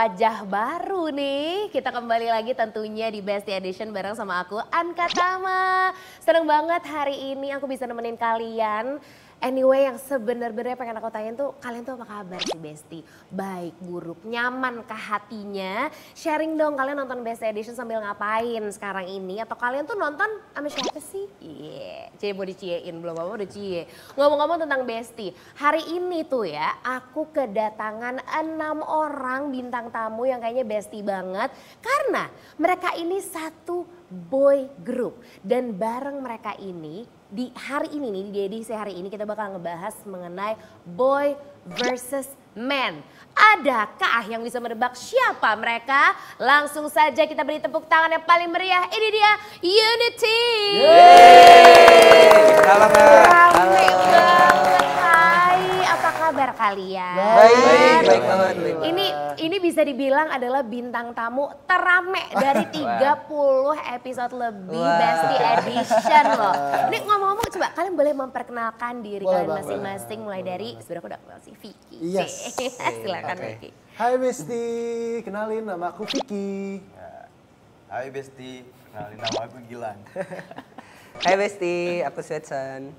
wajah baru nih. Kita kembali lagi tentunya di Bestie Edition bareng sama aku Anka Tama. Seneng banget hari ini aku bisa nemenin kalian. Anyway, yang sebenarnya pengen aku tanyain tuh, kalian tuh apa kabar sih Besti? Baik, buruk, nyaman kah hatinya? Sharing dong, kalian nonton Bestie Edition sambil ngapain sekarang ini? Atau kalian tuh nonton sama siapa sih? Cie mau diciein, belum apa udah cie. Ngomong-ngomong tentang Besti, hari ini tuh ya aku kedatangan 6 orang bintang tamu yang kayaknya Besti banget. Karena mereka ini satu boy group. Dan bareng mereka ini di hari ini nih, di edisi hari ini kita bakal ngebahas mengenai boy versus man. Adakah yang bisa menebak siapa mereka? Langsung saja kita beri tepuk tangan yang paling meriah. Ini dia Unity. Halo Kak. Rame banget. Hai, apa kabar kalian? Baik banget. Ini bisa dibilang adalah bintang tamu terame dari 30 episode lebih Bestie Edition loh. Ini ngomong-ngomong coba kalian boleh memperkenalkan diri kalian masing-masing mulai dari sebenarnya aku udah kenal si Vicky. Yes. Silakan Vicky. Hai Besti, kenalin nama aku Vicky. Hai Besti, kenalin nama aku Gilang. Hai Besti, aku Swetsan.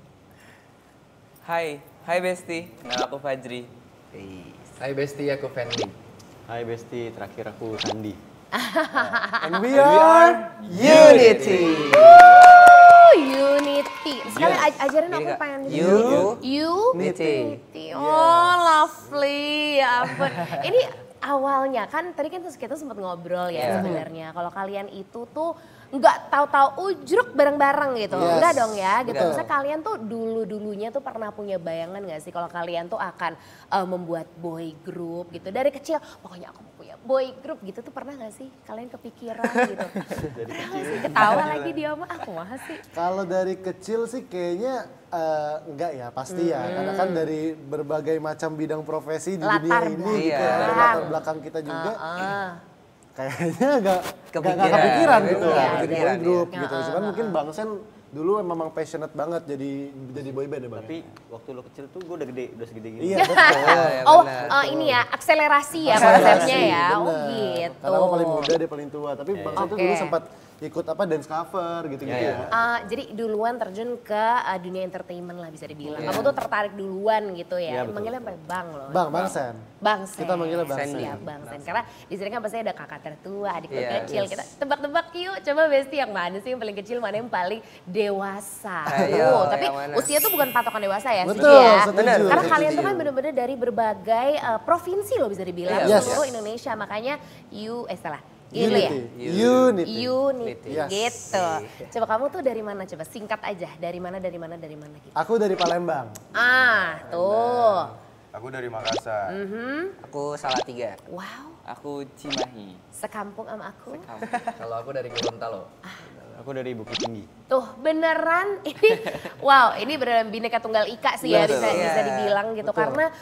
Hai Besti, nama aku Fajri. Hai Besti, aku Fendi. Hai Besti, terakhir aku Sandi. And we are Unity. Unity. Sekali ajarin aku pengen Unity. Oh lovely, ya ampun. Ini awalnya kan tadi kan kita sempat ngobrol ya sebenarnya. Kalau kalian itu tuh nggak tahu-tahu ujruk bareng-bareng gitu. Enggak dong ya gitu. Misalnya kalian tuh dulunya tuh pernah punya bayangan nggak sih kalau kalian tuh akan membuat boy group gitu. Dari kecil pokoknya aku mau punya boy group gitu tuh pernah nggak sih kalian kepikiran gitu. Ketawa lagi dia mah aku mah sih. Kalau dari kecil sih kayaknya enggak ya pasti ya. Karena kan dari berbagai macam bidang profesi di dunia ini gitu ya. Ada latar belakang kita juga. Kayaknya nggak kepikiran gitu kan jadi boy group gitu. Cuman mungkin Bang Sen dulu memang passionate banget jadi boy band ya Bang. Tapi waktu lo kecil tuh gue udah segede gini. Iya betul. Ini ya akselerasi ya konsepnya ya. Oh gitu. Karena aku paling muda dia paling tua. Tapi Bang Sen tuh dulu sempat ikut dance cover gitu-gitu ya. Jadi duluan terjun ke dunia entertainment lah bisa dibilang. Kamu tuh tertarik duluan gitu ya. Manggilnya sampai Bang loh. Bang Sen. Bang Sen. Kita manggilnya Bang Sen. Siap Bang Sen. Karena di sini kan pasti ada kakak tertua, adik kecil. Kita tebak-tebak yuk. Coba Besti yang mana sih yang paling kecil, mana yang paling dewasa. Tapi usia tuh bukan patokan dewasa ya. Betul, setuju. Karena kalian tuh kan bener-bener dari berbagai provinsi loh bisa dibilang. Seluruh Indonesia. Makanya Unity gitu. Coba kamu tuh dari mana coba singkat aja dari mana gitu. Aku dari Palembang. Tuh. Aku dari Makassar. Aku Salatiga. Wow. Aku Cimahi. Sekampung sama aku. Kalau aku dari Gorontalo. Aku dari Bukit Tinggi. Tuh beneran ini, wow ini beneran Bhinneka Tunggal Ika sih ya bisa dibilang gitu. Karena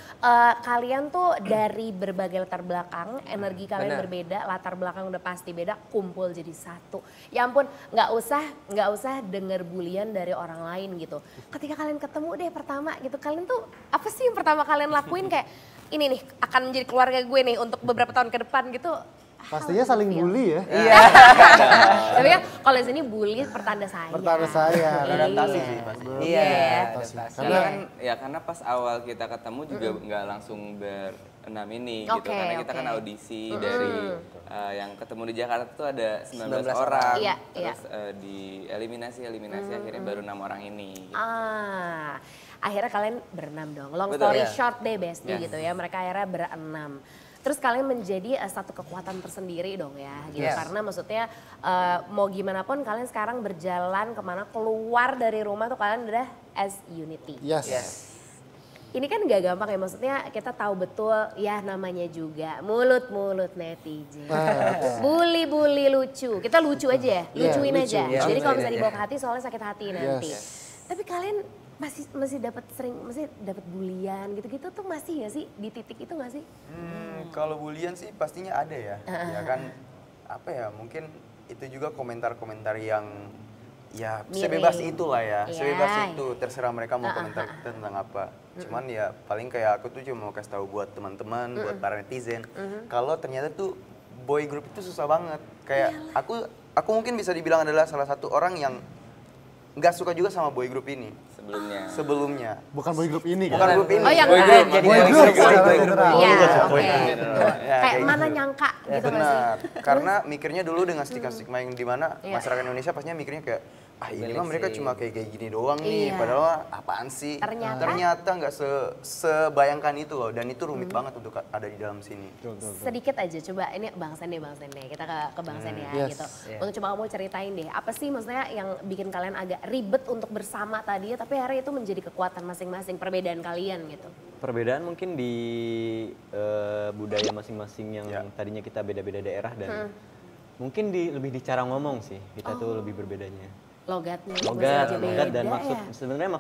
kalian tuh dari berbagai latar belakang, energi kalian berbeda, latar belakang udah pasti beda, kumpul jadi satu. Ya ampun nggak usah denger bulian dari orang lain gitu. Ketika kalian ketemu deh pertama gitu, kalian tuh apa sih yang pertama kalian lakuin kayak ini nih akan menjadi keluarga gue nih untuk beberapa tahun ke depan gitu. Pastinya saling bully ya. Tapi kan kalau di sini bully pertanda sayang. Adaptasi sih pasti. Karena pas awal kita ketemu juga nggak langsung berenam ini gitu. Karena kita kan audisi dari yang ketemu di Jakarta tuh ada 19 orang. Terus di eliminasi akhirnya baru 6 orang ini. Gitu. Akhirnya kalian berenam dong. Long story short deh Besti gitu ya. Mereka akhirnya berenam. Terus kalian menjadi satu kekuatan tersendiri dong ya gitu. Karena maksudnya mau gimana pun kalian sekarang berjalan kemana keluar dari rumah tuh kalian udah as Unity. Ini kan gak gampang ya, maksudnya kita tahu betul ya namanya juga mulut-mulut netizen. Bully lucu, kita lucu aja ya, lucuin aja. Jadi kalau bisa dibawa ke hati soalnya sakit hati nanti. Tapi kalian masih dapat bulian gitu-gitu tuh masih ya sih di titik itu nggak sih? Kalau bulian sih pastinya ada ya. Ya kan apa ya mungkin itu juga komentar-komentar yang Ya, miring. sebebas itulah ya, Iya. sebebas itu, terserah mereka mau komentar tentang apa. Cuman ya paling kayak aku tuh cuma mau kasih tahu buat teman-teman, buat para netizen, kalau ternyata tuh boy group itu susah banget. Kayak aku mungkin bisa dibilang adalah salah satu orang yang nggak suka juga sama boy group ini. Sebelumnya. Bukan boy group ini Bukan kan? group ini. Oh, yang boy group. jadi boy group secara general. Iya, Boy oke. group. Ya, Kayak mana gitu. nyangka gitu nggak sih? Benar, karena mikirnya dulu dengan stigma-stigma yang dimana Iya. masyarakat Indonesia pastinya mikirnya kayak ini mah mereka cuma kayak gini doang nih, Iya. padahal apaan sih? Ternyata nggak sebayangkan itu loh, dan itu rumit banget untuk ada di dalam sini. Sedikit aja coba, ini Bang Sen deh, kita ke Bang Sen ya Yes. gitu. Untuk coba kamu ceritain deh, apa sih maksudnya yang bikin kalian agak ribet untuk bersama tadi ya, tapi akhirnya itu menjadi kekuatan masing-masing, perbedaan kalian gitu. Perbedaan mungkin di budaya masing-masing yang tadinya kita beda-beda daerah dan mungkin lebih di cara ngomong sih, kita tuh lebih berbedanya. Logatnya Logat dan beda maksud ya? sebenarnya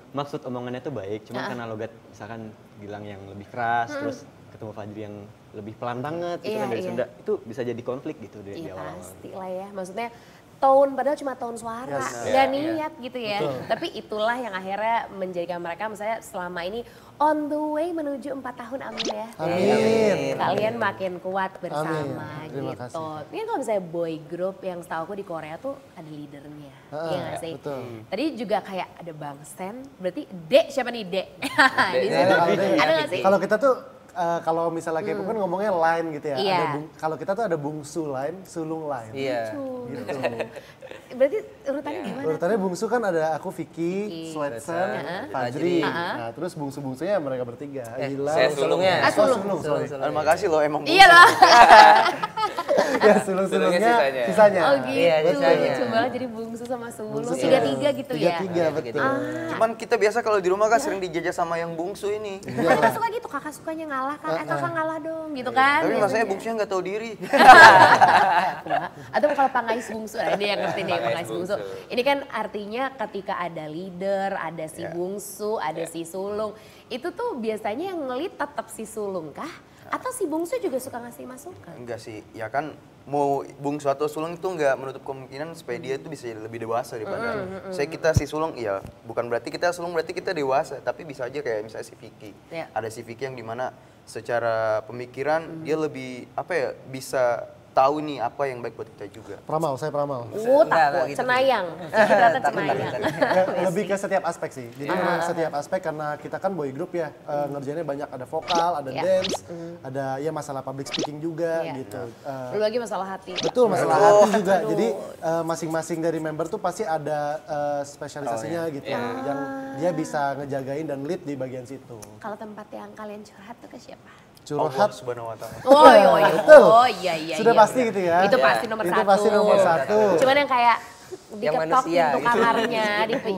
maksud omongannya tuh baik, cuma karena logat misalkan Gilang yang lebih keras, terus ketemu Fajri yang lebih pelan banget gitu kan dari Sunda, itu bisa jadi konflik gitu di Iya awal-awal. pasti lah ya, maksudnya tone padahal cuma tone suara, gak niat gitu ya. Tapi itulah yang akhirnya menjadikan mereka misalnya selama ini on the way menuju 4 tahun, amin ya. Amin. Kalian makin kuat bersama Amin. Terima gitu. kasih. Ini kalau misalnya boy group yang setahu aku di Korea tuh ada leadernya, iya gak sih? betul. Tadi juga kayak ada Bang Sen, berarti Dek siapa nih Dek? Di situ ada gak sih? Kalau kita tuh kalau misalnya K-pop kan ngomongnya line gitu ya. Iya. Kalau kita tuh ada bungsu line, sulung line. Iya. Gitu. Berarti urutannya gimana? Urutannya bungsu kan ada aku Vicky, Sweatsen, Fajri. Fajri. Nah, terus bungsu-bungsunya mereka bertiga. Gila. saya sulungnya. Sulung. sorry. Terima kasih loh emang. Iya loh. Ya, sulung-sulungnya Sulungnya sisanya. Oh gitu, Iya, sisanya. lucu banget jadi bungsu sama sulung, Bungsu. tiga-tiga gitu ya? Tiga-tiga, betul. Cuman kita biasa kalau di rumah kan sering dijajah sama yang bungsu ini. Kakak suka gitu, kakak sukanya ngalah kan, kakak ngalah dong gitu kan. Tapi biasanya. masanya bungsunya nggak tahu diri. Atau kalau pangais bungsu, nah ini yang ngerti nih Pangais pangais bungsu. bungsu. Ini kan artinya ketika ada leader, ada si bungsu, ada si sulung. Itu tuh biasanya yang ngelit tetap si sulung kah? Atau si bungsu juga suka ngasih masukan? Enggak sih, ya kan mau bungsu atau sulung itu nggak menutup kemungkinan supaya dia itu bisa lebih dewasa daripada saya kita si sulung, ya bukan berarti kita sulung berarti kita dewasa, tapi bisa aja kayak misalnya si Vicky. Ya. Ada si Vicky yang dimana secara pemikiran dia lebih apa ya, bisa tahu nih apa yang baik buat kita juga. Pramal, saya Pramal. Takut, gitu. Cenayang. Ternyata Cenayang. Ya, lebih ke setiap aspek sih. Jadi memang setiap aspek karena kita kan boy group ya, ngerjainnya banyak, ada vokal, ada dance, ada ya masalah public speaking juga Iya. gitu. Belum lagi masalah hati. Betul, masalah hati juga. Jadi masing-masing dari member tuh pasti ada spesialisasinya gitu, yang dia bisa ngejagain dan lead di bagian situ. Kalau tempat yang kalian curhat tuh ke siapa? Allah Curhat, Subhanahu wa Ta'ala. Oh iya, Betul. oh iya iya. Sudah iya, pasti bener. gitu ya. Itu Ya. pasti nomor Itu satu. pasti nomor satu. Cuman yang kayak Yang diketok manusia pintu gitu. kamarnya,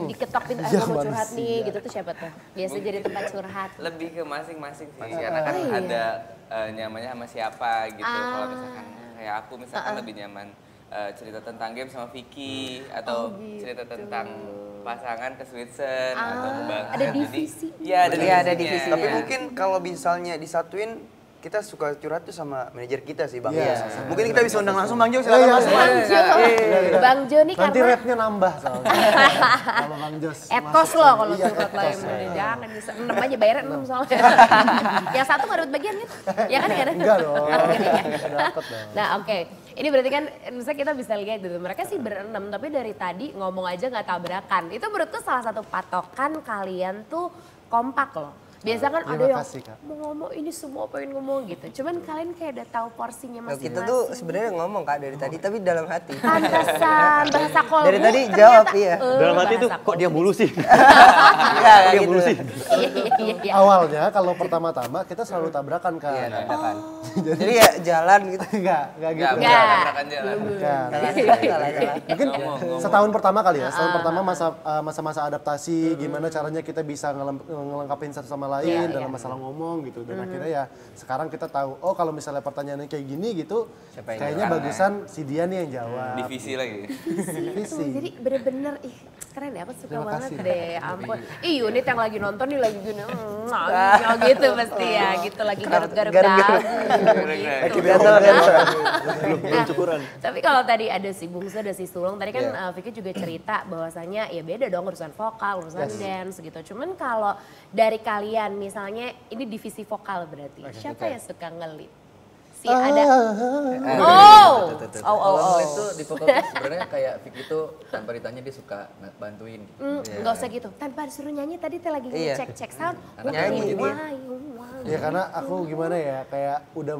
diketok pintu, Yang mau curhat nih, manusia. gitu tuh siapa tuh? Biasa jadi tempat curhat. Lebih ke masing-masing sih, karena kan iya. ada nyamannya sama siapa gitu. Kalau misalkan kayak aku misalkan lebih nyaman cerita tentang game sama Vicky, atau cerita tentang pasangan ke Switzerland atau ke Bang. Ada Jadi, divisi. Iya, ada Iya, ada divisinya. divisinya. Tapi mungkin kalau misalnya disatuin, kita suka curhat tuh sama manajer kita sih Bang. Iya. Mungkin kita bisa undang langsung Bang Jo, silakan Iya, masuk. Bang Jo, Bang Jo nih nanti karena rate-nya nambah soalnya. Kalau Bang Jos. etos masuk. loh kalau Iya, curhat lah etos. yang jangan bisa 6 aja bayarnya 6 soalnya. Yang satu nggak dapat bagian kan? Ya kan? Enggak dong. Enggak ya? Dapet dong. Nah oke, ini berarti kan misalnya kita bisa lihat gitu, mereka sih berenam tapi dari tadi ngomong aja nggak tabrakan. Itu menurutku salah satu patokan kalian tuh kompak loh. Biasa kan ada Terima yang kasih, Kak. mau ngomong ini semua pengen ngomong gitu. Cuman kalian kayak udah tahu porsinya Nah, masing-masing. kita tuh sebenarnya ngomong Kak dari tadi tapi dalam hati. Pantesan bahasa kolbu. Dari tadi ternyata, jawab, iya. Dalam hati tuh bahasa kok dia mulu sih? Iya, Dia gitu. mulu sih. Iya. Awalnya kalau pertama-tama kita selalu tabrakan kan. Iya, tabrakan. Jadi ya jalan gitu. Enggak gitu. Nggak, Nggak. tabrakan jalan. Bukan. Jalan-jalan. Mungkin Ngomong. setahun pertama kali ya, setahun pertama masa-masa adaptasi, gimana caranya kita bisa ngelengkapin satu sama lain dalam masalah ngomong gitu. Dan akhirnya ya sekarang kita tahu, oh kalau misalnya pertanyaannya kayak gini gitu, kayaknya bagusan si dia nih yang jawab. Divisi lagi. Divisi. Jadi bener-bener, keren ya, aku suka banget deh, ampun. Unit yang lagi nonton nih lagi gini, gitu pasti ya, gitu lagi garuk-garuk dagu. Belum cukuran. Tapi kalau tadi ada si Bungsu, ada si Sulung, tadi kan Vicky juga cerita bahwasanya ya beda dong urusan vokal, urusan dance gitu. Cuman kalau dari kalian misalnya ini divisi vokal berarti, siapa yang suka ngelit? Si ada Kalau itu di vokal tuh sebenarnya kayak Vicky tuh tanpa ditanya dia suka bantuin gitu. Nggak usah gitu, tanpa disuruh nyanyi tadi tuh lagi ngecek sound, Nyanyi dia. Ya karena aku gimana ya, kayak udah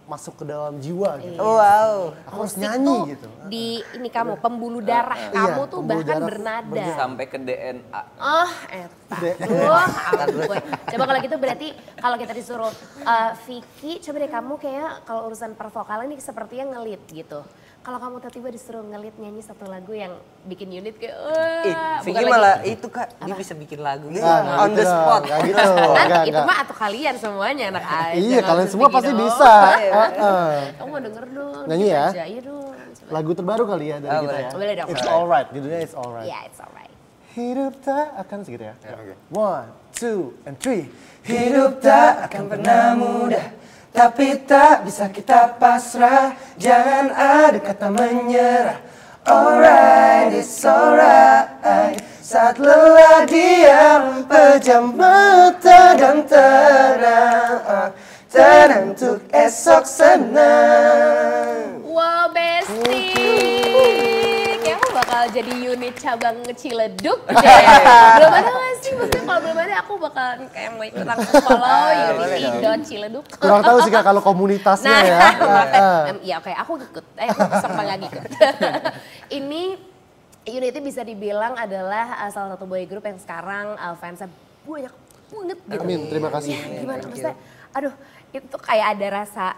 masuk ke dalam jiwa gitu. Wow. Aku harus musik nyanyi tuh gitu. di ini kamu pembuluh darah kamu tuh pembuluh bahkan darah bernada. Sampai ke DNA. Ampun. Coba kalau gitu berarti kalau kita disuruh Vicky, coba deh kamu kayak kalau urusan pervokalan ini sepertinya ngelit gitu. Kalau kamu tiba-tiba disuruh ngelit nyanyi satu lagu yang bikin unit kayak Vicky malah itu Kak, dia bisa bikin lagu on the spot. Enggak gitu. Itu mah atau kalian semuanya anak aja. Iya, kalian langsung semua Vicky pasti doang. bisa. Kamu mau denger dong. Nyanyi ya? Aja. Iya dong. Coba. Lagu terbaru kali ya dari kita ya. Boleh dong. It's alright, judulnya It's Alright. Yeah, it's alright. Hidup tak akan segitu ya. Oke. 1, 2, and 3. Hidup tak akan pernah mudah, tapi tak bisa kita pasrah. Jangan ada kata menyerah. Alright, it's alright. Saat lelah diam, pejam mata dan tenang. Tenang untuk esok senang. Wow, Besti. Kayak aku bakal jadi unit cabang Ciledug deh. Belum ada gak sih? Maksudnya kalau belum ada aku bakal kayak mau ikut langsung follow unit Idon Ciledug. Kurang tahu sih Kak kalau komunitasnya Nah, ya. iya oke, aku ikut. Aku sama lagi ikut. Ini unitnya bisa dibilang adalah salah satu boy group yang sekarang fansnya banyak banget gitu. Amin, terima kasih. Gimana maksudnya, aduh itu kayak ada rasa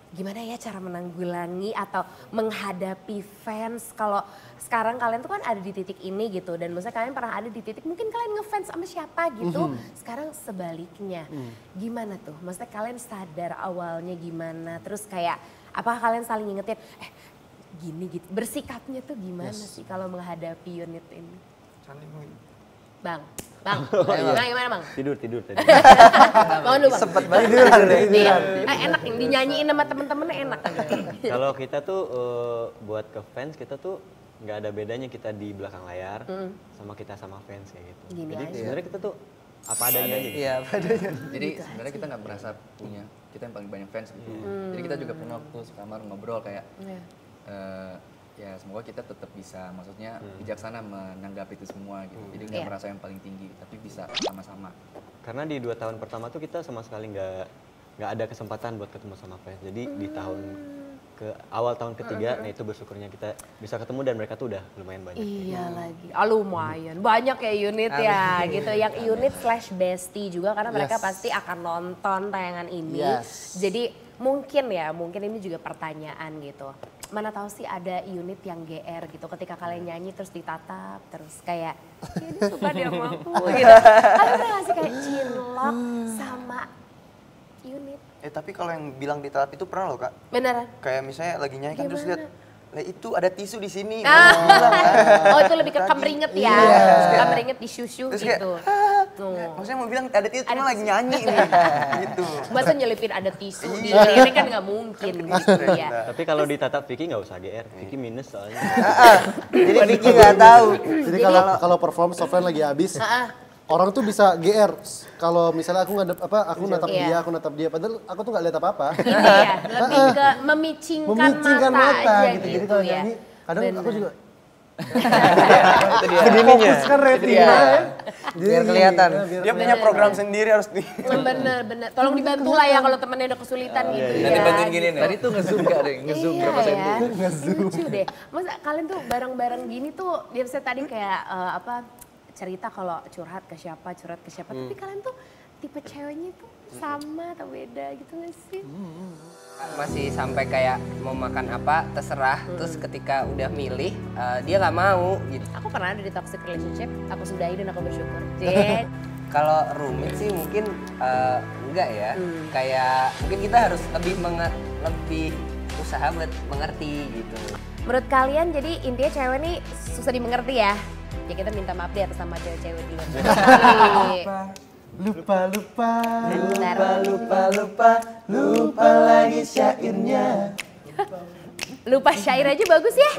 gimana ya cara menanggulangi atau menghadapi fans kalau sekarang kalian tuh kan ada di titik ini gitu dan maksudnya kalian pernah ada di titik mungkin kalian ngefans sama siapa gitu sekarang sebaliknya gimana tuh maksudnya kalian sadar awalnya gimana terus kayak apakah kalian saling ngingetin gini gitu bersikapnya tuh gimana sih kalau menghadapi unit ini Bang gimana Bang? Tidur tadi. Bangun dulu Bang. Sempet banget. Enak yang dinyanyiin sama temen-temennya enak. Kalau kita tuh buat ke fans kita tuh nggak ada bedanya kita di belakang layar sama kita sama fans kayak gitu. Gini Jadi aja. sebenarnya kita tuh apa adanya aja. Gitu. Iya, padanya. Jadi sebenarnya kita nggak merasa punya kita yang paling banyak fans gitu. Jadi kita juga pernah waktu sekamar ngobrol kayak ya semoga kita tetap bisa maksudnya bijaksana menanggapi itu semua gitu. Jadi nggak merasa yang paling tinggi tapi bisa sama-sama. Karena di 2 tahun pertama tuh kita sama sekali nggak ada kesempatan buat ketemu sama fans. Jadi di awal tahun ketiga, nah itu bersyukurnya kita bisa ketemu dan mereka tuh udah lumayan banyak. Iya lagi, lumayan banyak ya unit ya gitu. Yang unit / bestie juga karena mereka pasti akan nonton tayangan ini. Jadi mungkin ini juga pertanyaan gitu. Mana tahu sih ada unit yang GR gitu ketika kalian nyanyi terus ditatap terus kayak ini suka dia sama aku gitu. Kalian pernah nggak sih kayak cinlok sama unit? Tapi kalau yang bilang ditatap itu pernah loh Kak. Beneran? Kayak misalnya lagi nyanyi kan terus lihat, itu ada tisu di sini. Oh itu lebih ke kemeringet ya, kemeringet di susu Terus gitu. Maksudnya mau bilang ada tisu cuma lagi nyanyi nih, gitu. Masa nyelipin ada tisu di lirik kan nggak mungkin gitu ya. Tapi kalau ditatap Vicky nggak usah GR, Vicky minus soalnya. Jadi Vicky nggak tahu. Jadi kalau perform software lagi habis, orang tuh bisa GR. Kalau misalnya aku aku natap dia, padahal aku tuh nggak lihat apa-apa. Ini ya, lebih ke memicingkan mata aja gitu. Jadi gitu kalau ya. nyanyi, kadang aku juga Fokuskan retina. Biar kelihatan. Dia punya program sendiri harus di. Bener. Tolong dibantu lah ya kalau temennya udah kesulitan gitu ya. Nanti bantuin gini nih. Tadi tuh nge-zoom gak deh, nge-zoom berapa senti. Lucu deh. Masa kalian tuh bareng-bareng gini tuh, dia bisa tadi kayak cerita kalau curhat ke siapa, tapi kalian tuh tipe ceweknya tuh sama atau beda gitu gak sih? Masih sampai kayak mau makan apa terserah, terus ketika udah milih dia nggak mau gitu. Aku pernah ada di toxic relationship, aku sudahi dan aku bersyukur. Jadi Kalau rumit sih mungkin enggak ya. Kayak mungkin kita harus lebih usaha buat mengerti gitu. Menurut kalian jadi intinya cewek nih susah dimengerti ya? Ya kita minta maaf di atas nama cewek-cewek di luar. Lupa lagi syairnya. Lupa syair aja bagus ya.